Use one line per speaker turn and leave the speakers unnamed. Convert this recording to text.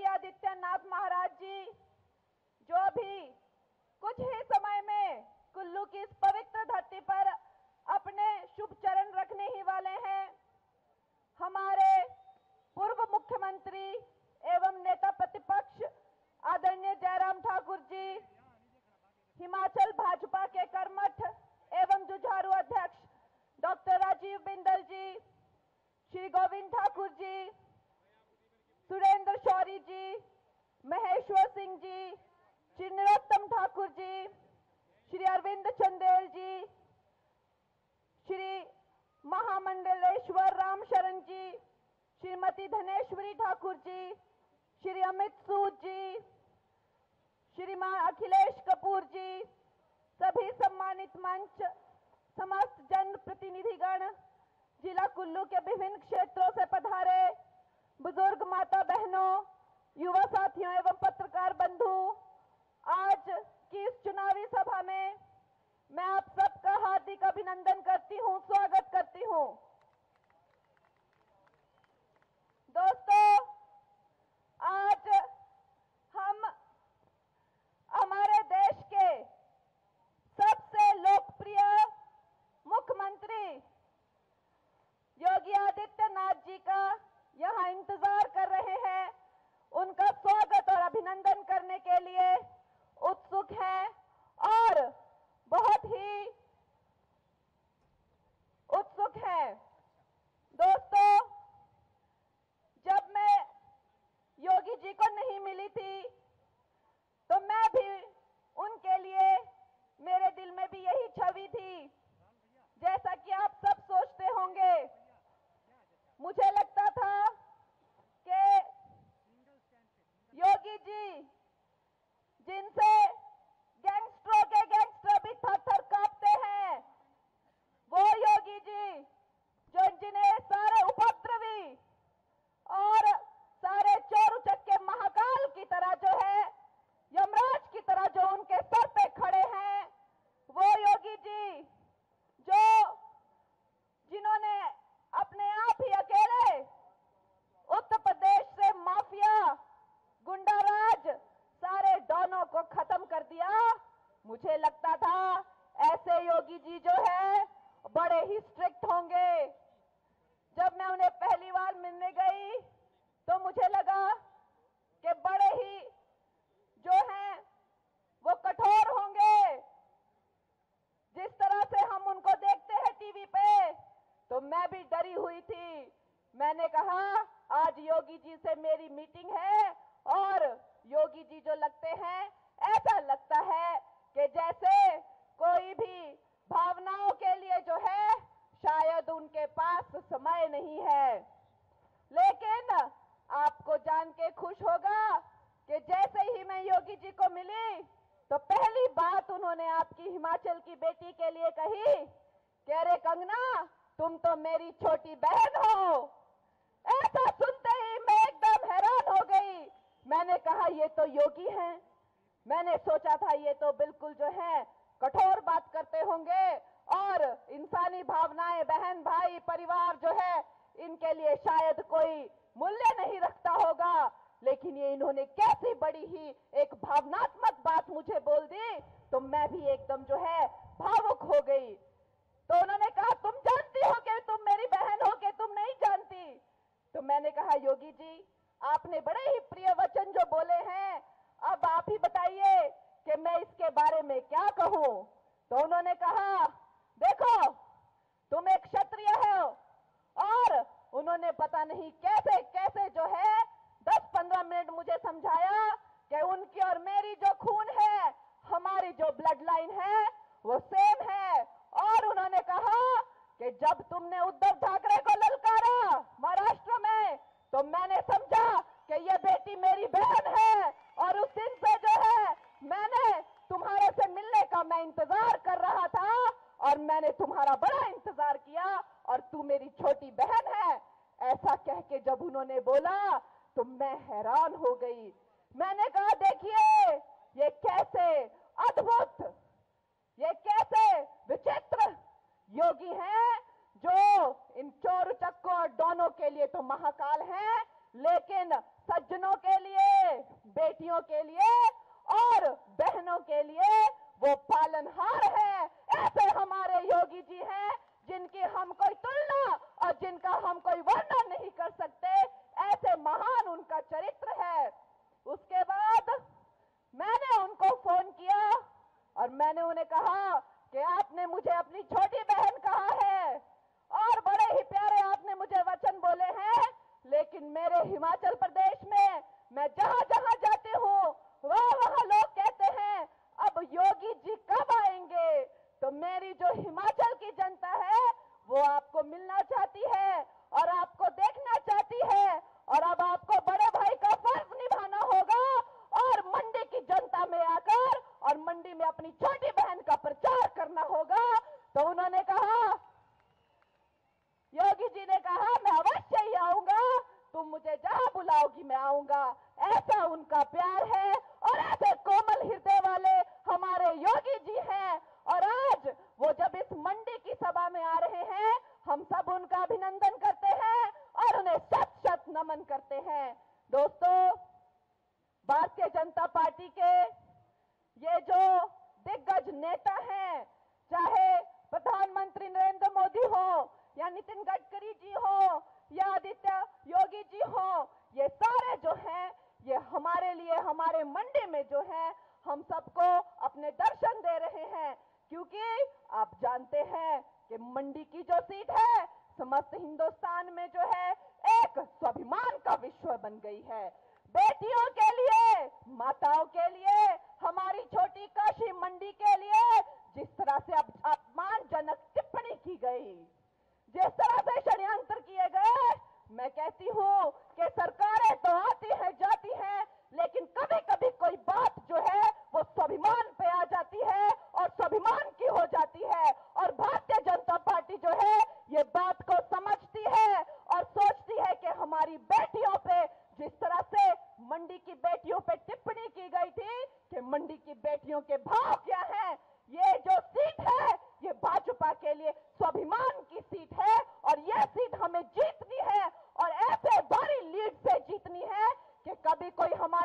योगी आदित्यनाथ महाराज जी जो भी कुछ ही समय में कुल्लू की इस पवित्र धरती पर अपने शुभ चरण रखने ही वाले हैं। हमारे पूर्व मुख्यमंत्री एवं नेता प्रतिपक्ष आदरणीय जयराम ठाकुर जी, हिमाचल भाजपा के कर्मठ एवं जुझारू अध्यक्ष डॉक्टर राजीव बिंदल जी, श्री गोविंद ठाकुर जी, सुरेंद्र शौरी जी, महेश्वर सिंह जी, श्री नरोत्तम ठाकुर जी, श्री अरविंद चंदेल जी, श्री महामंडलेश्वर राम शरण जी, श्रीमती धनेश्वरी ठाकुर जी, श्री अमित सूद जी, श्रीमान अखिलेश कपूर जी, सभी सम्मानित मंच, समस्त जन प्रतिनिधिगण, जिला कुल्लू के विभिन्न क्षेत्रों से पधारे बुजुर्ग माता बहनों, युवा साथियों एवं पत्रकार बंधु, आज की इस चुनावी सभा में मैं आप सबका हार्दिक अभिनंदन करती हूं, स्वागत करती हूं। दोस्तों, आज हम हमारे देश के सबसे लोकप्रिय मुख्यमंत्री योगी आदित्यनाथ जी का यहां इंतजार कर रहे हैं। उनका स्वागत और अभिनंदन करने के लिए उत्सुक हैं और बहुत ही उत्सुक हैं। दोस्तों, जब मैं योगी जी को नहीं मिली थी तो मैं भी उनके लिए, मेरे दिल में भी यही छवि थी। जैसा कि आप सब सोचते होंगे, मुझे लगता था कि योगी जी, जिनसे गैंगस्टरों के गैंगस्टर भी थर-थर कांपते हैं, वो योगी जी जिन्हें सारे उपद्रवी और सारे चोर उचक्के महाकाल की तरह जो है, यमराज की तरह जो उनके सर पे खड़े हैं, वो योगी जी जिन्होंने अपने आप ही अकेले उत्तर प्रदेश से माफिया, गुंडाराज, सारे डॉनों को खत्म कर दिया। मुझे लगता था ऐसे योगी जी जो है बड़े ही स्ट्रिक्ट होंगे। जब मैं उन्हें पहली बार मिलने गई तो मुझे लगा कि बड़े ही जो हैं वो कठोर होंगे। जिस तरह से हम उनको देखते हैं टीवी पे, तो मैं भी डरी हुई थी। मैंने कहा आज योगी जी से मेरी मीटिंग है और योगी जी जो लगते हैं, ऐसा लगता है कि जैसे कोई भी भावनाओं के लिए जो है शायद उनके पास समय नहीं है। लेकिन आपको जान के खुश होगा कि जैसे ही मैं योगी जी को मिली तो पहली बात उन्होंने आपकी हिमाचल की बेटी के लिए कही कि अरे कंगना, तुम तो मेरी छोटी बहन हो। ऐसा सुनते ही मैं एकदम हैरान हो गई। मैंने कहा ये तो योगी हैं। मैंने सोचा था ये तो बिल्कुल जो है कठोर बात करते होंगे और इंसानी भावनाएं, बहन भाई परिवार जो है, इनके लिए शायद कोई मूल्य नहीं रखता होगा। लेकिन ये इन्होंने कैसी बड़ी ही एक भावनात्मक बात मुझे बोल दी, तो मैं भी एकदम जो है भावुक हो गई। तो उन्होंने कहा तुम जानती हो कि तुम मेरी बहन हो कि तुम नहीं जानती? तो मैंने कहा योगी जी, आपने बड़े ही प्रिय वचन जो बोले हैं, अब आप ही बताइए कि मैं इसके बारे में क्या कहूं। तो उन्होंने कहा देखो, तुम एक क्षत्रिय हो। और उन्होंने पता नहीं कैसे कैसे जो है 10-15 मिनट मुझे समझाया कि उनकी और मेरी जो खून है, हमारी जो ब्लड लाइन है वो सेम है। और उन्होंने कहा कि जब तुमने उद्धव ठाकरे को ललकारा महाराष्ट्र में, तो मैंने समझा कि ये बेटी मेरी बहन है। और उस दिन से जो है मैंने तुम्हारे से मिलने का मैं इंतजार कर रहा था और मैंने तुम्हारा बड़ा इंतजार किया और तू मेरी छोटी बहन है। ऐसा कह के जब उन्होंने बोला तो मैं हैरान हो गई। मैंने कहा देखिए, ये कैसे अद्भुत, ये कैसे विचित्र योगी हैं जो इन चोर चक्कों और डॉनों के लिए तो महाकाल हैं, लेकिन सज्जनों के लिए, बेटियों के लिए और बहनों के लिए वो पालनहार है। ऐसे हमारे योगी जी हैं जिनकी हम कोई तुलना और जिनका हम कोई वर्णन नहीं कर सकते। ऐसे महान उनका चरित्र है। उसके बाद मैंने उनको फोन किया और मैंने उन्हें कहा कि आपने मुझे अपनी छोटी बहन कहा है और बड़े ही प्यारे आपने मुझे वचन बोले हैं, लेकिन मेरे हिमाचल प्रदेश में मैं जहां जहां जाती हूं वहां लोग कहते हैं अब योगी जी कब आएंगे। तो मेरी जो हिमाचल की जनता है वो आपको मिलना चाहती है और आपको देखना चाहती है और अब आपको बड़े भाई का फर्ज निभाना होगा और मंडी की जनता में आकर और मंडी में अपनी छोटी बहन का प्रचार करना होगा। तो उन्होंने कहा, योगी जी ने कहा मैं अवश्य ही आऊंगा, तुम मुझे जहां बुलाओगी मैं आऊंगा। ऐसा उनका प्यार है और ऐसे कोमल हृदय वाले हमारे योगी जी हैं। और आज वो जब इस मंडी की सभा में आ रहे हैं हम सब उनका अभिनंदन करते हैं और उन्हें शत शत नमन करते हैं। दोस्तों, भारतीय जनता पार्टी के ये जो दिग्गज नेता हैं, चाहे प्रधानमंत्री नरेंद्र मोदी हो या नितिन गडकरी जी हो या आदित्य योगी जी हो, ये सारे जो हैं ये हमारे लिए हमारे मंडी में जो है हम सबको अपने दर्शन दे रहे हैं। क्योंकि आप जानते हैं कि मंडी की जो सीट है समस्त हिंदुस्तान में जो है एक स्वाभिमान का विश्व बन गई है। बेटियों के लिए, माताओं के लिए, हमारी छोटी काशी मंडी के लिए जिस तरह से अपमानजनक टिप्पणी की गई, जिस तरह से षड्यंत्र किए गए, मैं कहती हूं कि सरकारें तो आती हैं जाती हैं, लेकिन कभी कभी कोई बात जो है वो स्वाभिमान पे आ जाती है और स्वाभिमान की हो जाती है। और भारतीय जनता पार्टी जो है ये बात को समझती है और सोचती है कि हमारी बेटियों पे जिस तरह से मंडी की बेटियों पे टिप्पणी की गई थी कि मंडी की बेटियों के भाव क्या है, ये जो सीट है ये भाजपा के लिए स्वाभिमान की सीट है और यह सीट हमें जीतनी है और ऐसे भारी लीड से जीतनी है कि कभी कोई हमारे